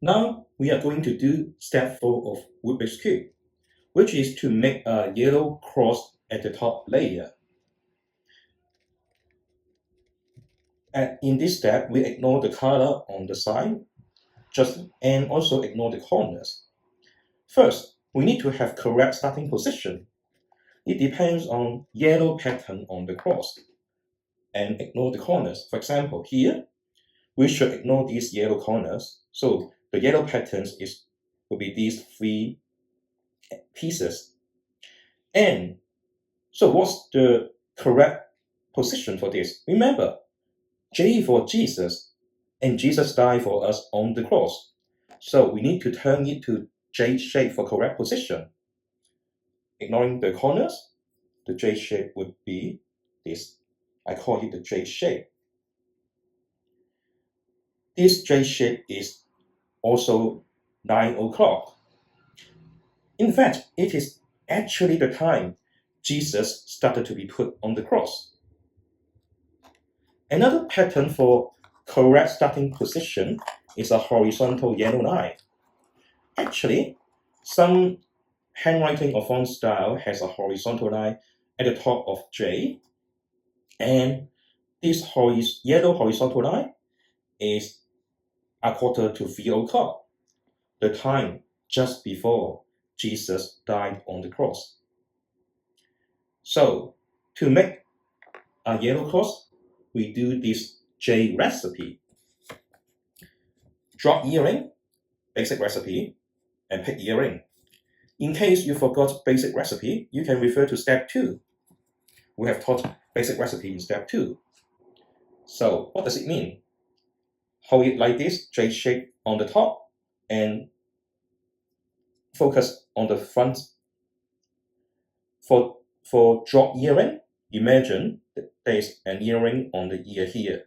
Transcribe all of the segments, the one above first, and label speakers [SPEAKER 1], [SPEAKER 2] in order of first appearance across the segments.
[SPEAKER 1] Now we are going to do step 4 of Rubik's Cube, which is to make a yellow cross at the top layer. And in this step, we ignore the color on the side, and also ignore the corners. First, we need to have correct starting position. It depends on yellow pattern on the cross, and ignore the corners. For example, here, we should ignore these yellow corners. So the yellow patterns will be these 3 pieces. And so what's the correct position for this? Remember, J for Jesus, and Jesus died for us on the cross. So we need to turn it to J shape for correct position. Ignoring the corners, the J shape would be this. I call it the J shape. This J shape is also 9 o'clock. In fact, it is actually the time Jesus started to be put on the cross. Another pattern for correct starting position is a horizontal yellow line. Actually, some handwriting or font style has a horizontal line at the top of J, and this yellow horizontal line is a quarter to 3 o'clock, the time just before Jesus died on the cross. So, to make a yellow cross, we do this J recipe. Drop earring, basic recipe, and pick earring. In case you forgot basic recipe, you can refer to step 2. We have taught basic recipe in step 2. So what does it mean? Hold it like this, J shape on the top, and focus on the front. For drop earring, imagine that there is an earring on the ear here.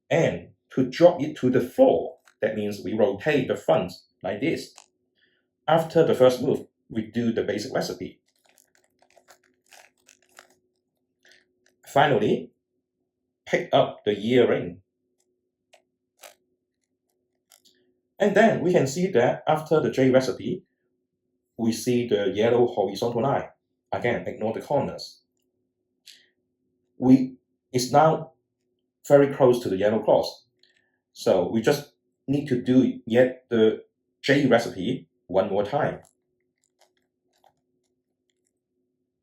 [SPEAKER 1] And to drop it to the floor, that means we rotate the front like this. After the first move, we do the basic recipe. Finally, pick up the earring. And then we can see that after the J recipe, we see the yellow horizontal line. Again, ignore the corners. It's now very close to the yellow cross. So we just need to do yet the J recipe one more time.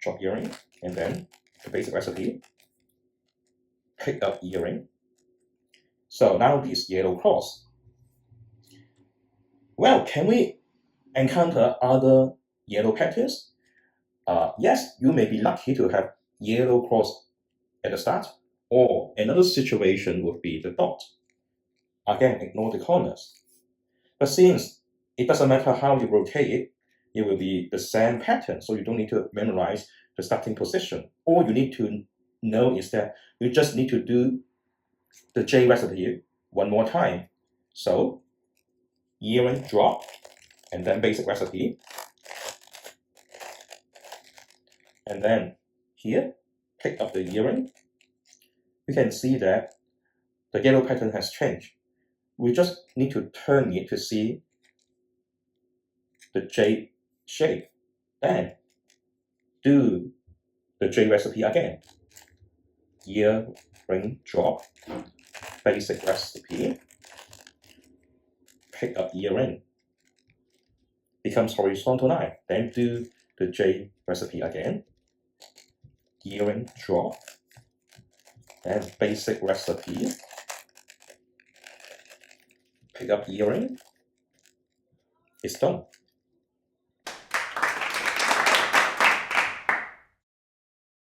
[SPEAKER 1] Drop earring, and then the basic recipe. Pick up earring. So now this yellow cross. Well, can we encounter other yellow patterns? Yes, you may be lucky to have yellow cross at the start, or another situation would be the dot. Again, ignore the corners. But since it doesn't matter how you rotate it, it will be the same pattern, so you don't need to memorize the starting position. All you need to know is that you just need to do the J recipe one more time. So, earring drop, and then basic recipe. And then here, pick up the earring. You can see that the yellow pattern has changed. We just need to turn it to see the J shape. Then do the J recipe again. Earring drop, basic recipe, pick up earring. Becomes horizontal line. Then do the J recipe again. Earring drop, and basic recipe, pick up earring. It's done.